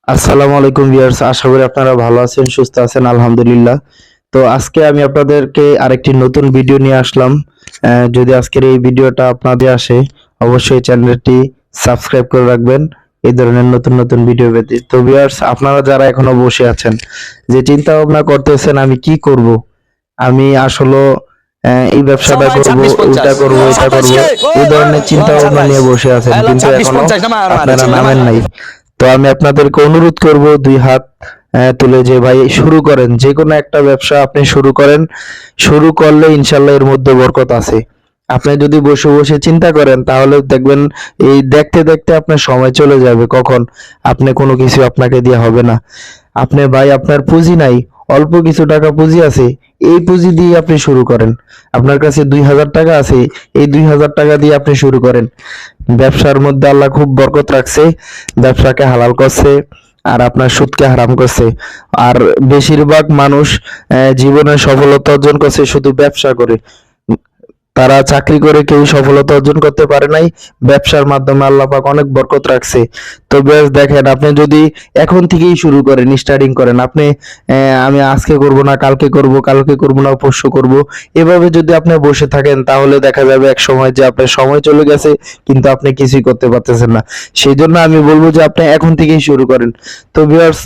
আসসালামু আলাইকুম ভিউয়ার্স, আশা করি আপনারা ভালো আছেন, সুস্থ আছেন, আলহামদুলিল্লাহ। তো আজকে আমি আপনাদেরকে আরেকটি নতুন ভিডিও নিয়ে আসলাম। যদি আজকের এই ভিডিওটা আপনাদের আসে, অবশ্যই চ্যানেলটি সাবস্ক্রাইব করে রাখবেন এই ধরনের নতুন নতুন ভিডিও পেতে। তো ভিউয়ার্স, আপনারা যারা এখনো বসে আছেন, যে চিন্তা ভাবনা করতেছেন আমি কি করব, আমি আসলে এই ব্যবসাটা করব, ওইটা করব, এটা করব, এই ধরনের চিন্তা ভাবনা নিয়ে বসে আছেন, কিন্তু এখনো আপনারা নামেন নাই। তো আমি আপনাদেরকে অনুরোধ করব দুই হাত তুলে যে ভাই শুরু করেন, যে কোনো একটা ব্যবসা আপনি শুরু করেন। শুরু করলে ইনশাল্লাহ এর মধ্যে বরকত আছে। আপনি যদি বসে বসে চিন্তা করেন তাহলে দেখবেন এই দেখতে দেখতে আপনার সময় চলে যাবে, কখন আপনি কোনো কিছু আপনাকে দিয়ে হবে না। আপনি ভাই আপনার পুঁজি নাই, অল্প কিছু টাকা পুঁজি আছে, এই পুঁজি দিয়ে আপনি শুরু করেন। আপনার কাছে 2000 টাকা আছে, এই 2000 টাকা দিয়ে আপনি শুরু করেন। ব্যবসার মধ্যে আল্লাহ খুব বরকত রাখছে, ব্যবসাকে হালাল করছে আর আপনার সুদকে হারাম করছে। আর বেশিরভাগ মানুষ জীবনে সফলতা অর্জন করছে শুধু ব্যবসা করে। তারা চাকরি করে কেউ সফলতা অর্জন করতে পারে নাই, ব্যবসার মাধ্যমে আল্লাহ পাক অনেক বরকত রাখছে। তো বেশ দেখেন, আপনি যদি এখন থেকেই শুরু করেন, স্টার্টিং করেন, আপনি আমি আজকে করব না, কালকে করব, কালকে করব না, পরশু করব, এভাবে যদি আপনি বসে থাকেন তাহলে দেখা যাবে এক সময় যে আপনার সময় চলে গেছে কিন্তু আপনি কিছুই করতে পারতেছেন না। সেই জন্য আমি বলবো যে আপনি এখন থেকেই শুরু করেন। তো ভিউয়ার্স,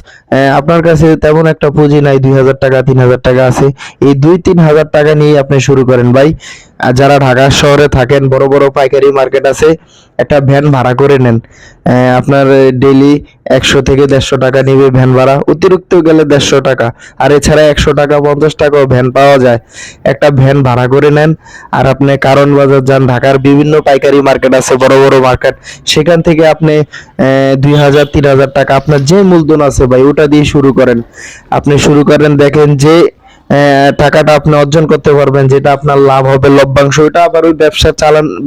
আপনার কাছে তেমন একটা পুঁজি নাই, 2000 টাকা 3000 টাকা আছে, এই 2-3000 টাকা নিয়ে আপনি শুরু করেন ভাই। আর যারা ঢাকা শহরে থাকেন, বড় বড় পাইকারি মার্কেট আছে, একটা ভ্যান ভাড়া করে নেন। আপনার ডেইলি 100 থেকে 150 টাকা নিবে ভ্যান ভাড়া, অতিরিক্ত গেলে 150 টাকা, আর এছাড়া 100 টাকা 50 টাকাও ভ্যান পাওয়া যায়। একটা ভ্যান ভাড়া করে নেন আর আপনি কারণ বাজার যান, ঢাকার বিভিন্ন পাইকারি মার্কেট আছে, বড় বড় মার্কেট, সেখান থেকে আপনি 2000-3000 টাকা আপনার যে মূলধন আছে ভাই ওটা দিয়ে শুরু করেন। আপনি শুরু করেন, দেখেন যে টাকাটা আপনি অর্জন করতে পারবেন, যেটা আপনার লাভ হবে লভ্যাংশ, ওটা আবার ওই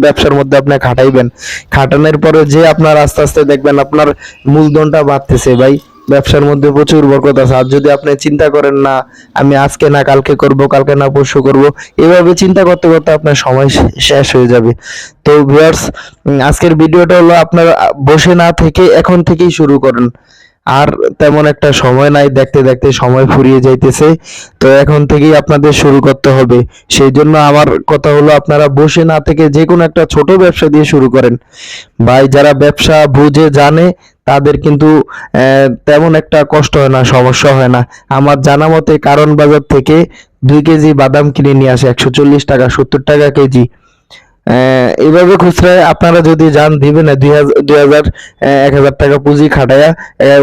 ব্যবসার মধ্যে আপনি খাটাইবেন। খাটানোর পরে যে আপনার আস্তে আস্তে দেখবেন আপনার মূলধনটা বাড়তেছে ভাই। ব্যবসার মধ্যে প্রচুর বরকত আছে। আর যদি আপনি চিন্তা করেন না আমি আজকে না কালকে করব, কালকে না পরশু করব, এভাবে চিন্তা করতে করতে আপনার সময় শেষ হয়ে যাবে। তো ভিউয়ার্স, আজকের ভিডিওটা হলো আপনার বসে না থেকে এখন থেকেই শুরু করেন। আর তেমন একটা সময় নাই, দেখতে দেখতে সময় ফুরিয়ে যাইতেছে। তো এখন থেকেই আপনাদের শুরু করতে হবে। সেই জন্য আমার কথা হলো আপনারা বসে না থেকে যে কোনো একটা ছোট ব্যবসা দিয়ে শুরু করেন ভাই। যারা ব্যবসা বুঝে জানে তাদের কিন্তু তেমন একটা কষ্ট হয় না, সমস্যা হয় না। আমার জানা মতে কারণ বাজার থেকে 2 কেজি বাদাম কিনে নিয়ে আসে 140 টাকা 70 টাকা কেজি। এইভাবে খুচরায় আপনারা যদি যান, দিবে না 2000 1000 টাকা পুঁজি খাটায়া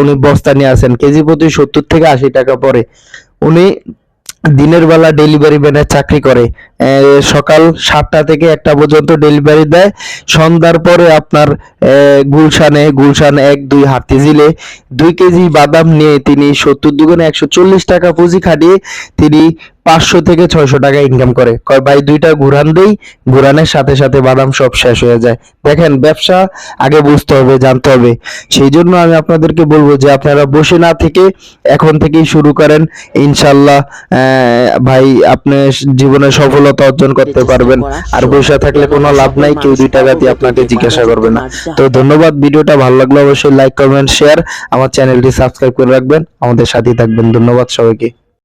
উনি বস্তা নিয়ে আসেন, কেজি প্রতি 70 থেকে 80 টাকা পড়ে। উনি দিনের বেলা ডেলিভারি ভ্যানের চাকরি করে, সকাল 7টা থেকে 1টা পর্যন্ত ডেলিভারি দেয়। সন্ধ্যার পরে আপনার গুলশান 1-2 হাতিঝিলে 2 কেজি বাদাম নিয়ে তিনি 70 দুগুণে 140 টাকা পুঁজি খাটিয়ে তিনি 500 থেকে 600 টাকা ইনকাম করে। কয় ভাই 2টা ঘুরান দেই, ঘুরানের সাথে সাথে বাদাম সব শেষ হয়ে যায়। দেখেন, ব্যবসা আগে বুঝতে হবে, জানতে হবে। সেই জন্য আমি আপনাদেরকে বলবো যে আপনারা বসে না থেকে এখন থেকেই শুরু করেন। ইনশাল্লাহ ভাই আপনি জীবনে সফলতা অর্জন করতে পারবেন। আর বসে থাকলে কোনো লাভ নাই, কেউ 2 টাকা দিয়ে আপনাকে জিজ্ঞাসা করবে না। তো ধন্যবাদ। ভিডিওটা ভালো লাগলে অবশ্যই লাইক, কমেন্ট, শেয়ার, আমার চ্যানেলটি সাবস্ক্রাইব করে রাখবেন, আমাদের সাথেই থাকবেন। ধন্যবাদ সবাইকে।